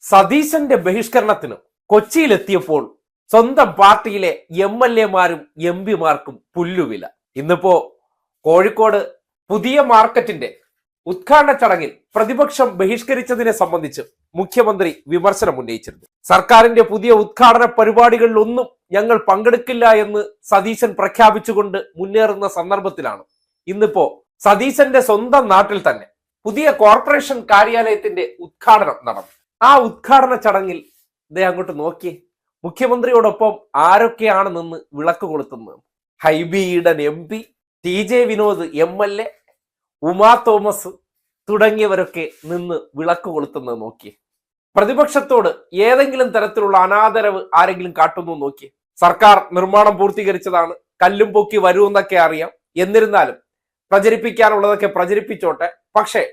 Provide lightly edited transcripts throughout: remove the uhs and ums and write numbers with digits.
സതീശന്റെ ബഹിഷ്കരണത്തിന് കൊച്ചിയിലെത്തിയപ്പോൾ സ്വന്തം പാർട്ടിയിലെ MLA-മാരും MP-മാർക്കും പുല്ലുവില. ഇന്നിപ്പോ കോഴിക്കോട് പുതിയ മാർക്കറ്റിന്റെ ഉദ്ഘാടന ചടങ്ങിൽ പ്രതിപക്ഷം ബഹിഷ്കരിച്ചതിനെ സംബന്ധിച്ച് മുഖ്യമന്ത്രി വിമർശനം ഉന്നയിച്ചിരുന്നു. സർക്കാരിന്റെ പുതിയ ഉദ്ഘാടന പരിപാടികളിലൊന്നും ഞങ്ങൾ പങ്കെടുക്കില്ല എന്ന് സതീശൻ പ്രഖ്യാപിച്ചുകൊണ്ട് മുന്നേറുന്ന സന്ദർഭത്തിലാണ് ഇന്നിപ്പോ സതീശന്റെ സ്വന്തം നാട്ടിൽ തന്നെ പുതിയ കോർപ്പറേഷൻ കാര്യാലയത്തിന്റെ ഉദ്ഘാടനം നടന്നു. ആ ഉദ്ഘാടന ചടങ്ങിൽ ദേ അങ്ങോട്ട് നോക്കിയേ, മുഖ്യമന്ത്രിയോടൊപ്പം ആരൊക്കെയാണ് നിന്ന് വിളക്ക് കൊളുത്തുന്നത്? Hibi Eden MP, TJ Vinod MLA, Uma Thomas തുടങ്ങിയവരൊക്കെ നിന്ന് വിളക്ക് കൊളുത്തുന്നത് നോക്കിയേ. പ്രതിപക്ഷത്തോട് ഏതെങ്കിലും തരത്തിലുള്ള അനാദരവ് ആരെങ്കിലും കാട്ടുന്നു നോക്കിയേ. സർക്കാർ നിർമ്മാണം പൂർത്തീകരിച്ചതാണ്, കല്ലും പൊക്കി വരുമെന്നൊക്കെ അറിയാം. എന്നിരുന്നാലും പ്രചരിപ്പിക്കാനുള്ളതൊക്കെ പ്രചരിപ്പിച്ചോട്ടെ. പക്ഷേ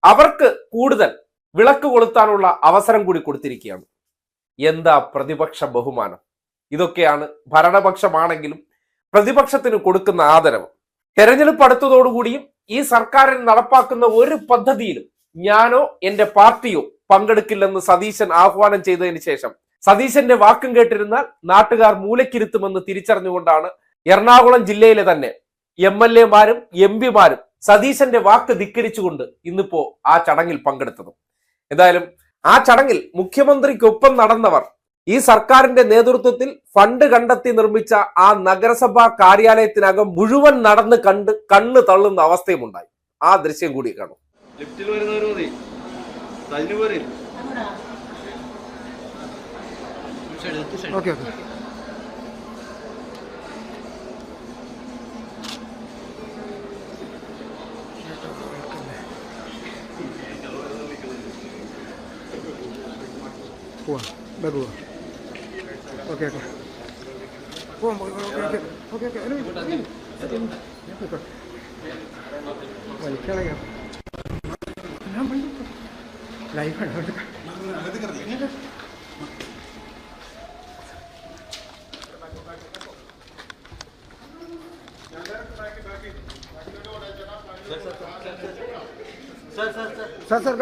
അവർക്ക് കൂടുതൽ വിളക്ക് കൊളുത്താനുള്ള അവസരം കൂടി കൊടുത്തിരിക്കുകയാണ്. എന്താ പ്രതിപക്ഷ ബഹുമാനം? ഇതൊക്കെയാണ് ഭരണപക്ഷമാണെങ്കിലും പ്രതിപക്ഷത്തിന് കൊടുക്കുന്ന ആദരവ്. തെരഞ്ഞെടുപ്പ് അടുത്തതോടുകൂടിയും ഈ സർക്കാരിൽ നടപ്പാക്കുന്ന ഒരു പദ്ധതിയിലും ഞാനോ എന്റെ പാർട്ടിയോ പങ്കെടുക്കില്ലെന്ന് സതീശൻ ആഹ്വാനം ചെയ്തതിന് ശേഷം സതീശന്റെ വാക്കും കേട്ടിരുന്നാൽ നാട്ടുകാർ മൂലക്കിരുത്തുമെന്ന് തിരിച്ചറിഞ്ഞുകൊണ്ടാണ് എറണാകുളം ജില്ലയിലെ തന്നെ MLA-മാരും MP-മാരും സതീശന്റെ വാക്ക് ധിക്കരിച്ചുകൊണ്ട് ഇന്നിപ്പോ ആ ചടങ്ങിൽ പങ്കെടുത്തത്. എന്തായാലും ആ ചടങ്ങിൽ മുഖ്യമന്ത്രിക്കൊപ്പം നടന്നവർ ഈ സർക്കാരിന്റെ നേതൃത്വത്തിൽ ഫണ്ട് കണ്ടെത്തി നിർമ്മിച്ച ആ നഗരസഭാ കാര്യാലയത്തിനകം മുഴുവൻ നടന്ന് കണ്ണ് തള്ളുന്ന അവസ്ഥയും ഉണ്ടായി. ആ ദൃശ്യം കൂടി കാണും. ലിഫ്റ്റിൽ വരുന്നവര് മതി. सर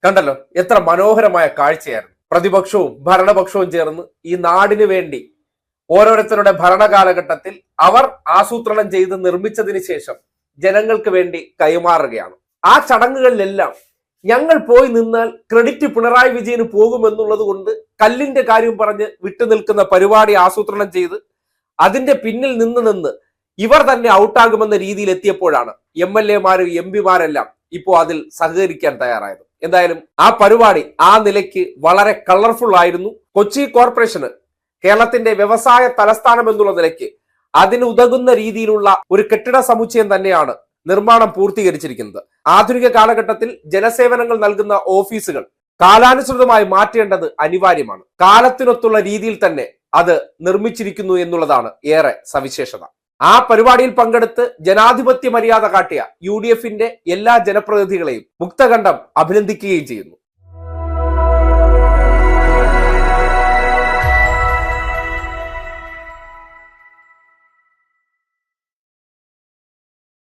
കണ്ടല്ലോ, എത്ര മനോഹരമായ കാഴ്ചയായിരുന്നു. പ്രതിപക്ഷവും ഭരണപക്ഷവും ചേർന്ന് ഈ നാടിന് വേണ്ടി ഓരോരുത്തരുടെ ഭരണകാലഘട്ടത്തിൽ അവർ ആസൂത്രണം ചെയ്ത് നിർമ്മിച്ചതിന് ശേഷം ജനങ്ങൾക്ക് വേണ്ടി കൈമാറുകയാണ്. ആ ചടങ്ങുകളിലെല്ലാം ഞങ്ങൾ പോയി നിന്നാൽ ക്രെഡിറ്റ് പിണറായി വിജയന് പോകുമെന്നുള്ളത് കൊണ്ട് കല്ലിന്റെ കാര്യം പറഞ്ഞ് വിട്ടുനിൽക്കുന്ന പരിപാടി ആസൂത്രണം ചെയ്ത് അതിന്റെ പിന്നിൽ നിന്ന് ഇവർ തന്നെ ഔട്ടാകുമെന്ന രീതിയിൽ എത്തിയപ്പോഴാണ് MLA-മാരും MP-മാരെല്ലാം ഇപ്പോൾ അതിൽ സഹകരിക്കാൻ തയ്യാറായത്. എന്തായാലും ആ പരിപാടി ആ നിലയ്ക്ക് വളരെ കളർഫുൾ ആയിരുന്നു. കൊച്ചി കോർപ്പറേഷന് കേരളത്തിന്റെ വ്യവസായ തലസ്ഥാനം എന്നുള്ള നിലയ്ക്ക് അതിന് ഉതകുന്ന രീതിയിലുള്ള ഒരു കെട്ടിട സമുച്ചയം തന്നെയാണ് നിർമ്മാണം പൂർത്തീകരിച്ചിരിക്കുന്നത്. ആധുനിക കാലഘട്ടത്തിൽ ജനസേവനങ്ങൾ നൽകുന്ന ഓഫീസുകൾ കാലാനുസൃതമായി മാറ്റേണ്ടത് അനിവാര്യമാണ്. കാലത്തിനൊത്തുള്ള രീതിയിൽ തന്നെ അത് നിർമ്മിച്ചിരിക്കുന്നു എന്നുള്ളതാണ് ഏറെ സവിശേഷത. ആ പരിപാടിയിൽ പങ്കെടുത്ത് ജനാധിപത്യ മര്യാദ കാട്ടിയ UDF-ന്റെ എല്ലാ ജനപ്രതിനിധികളെയും മുക്തകണ്ഠം അഭിനന്ദിക്കുകയും ചെയ്യുന്നു.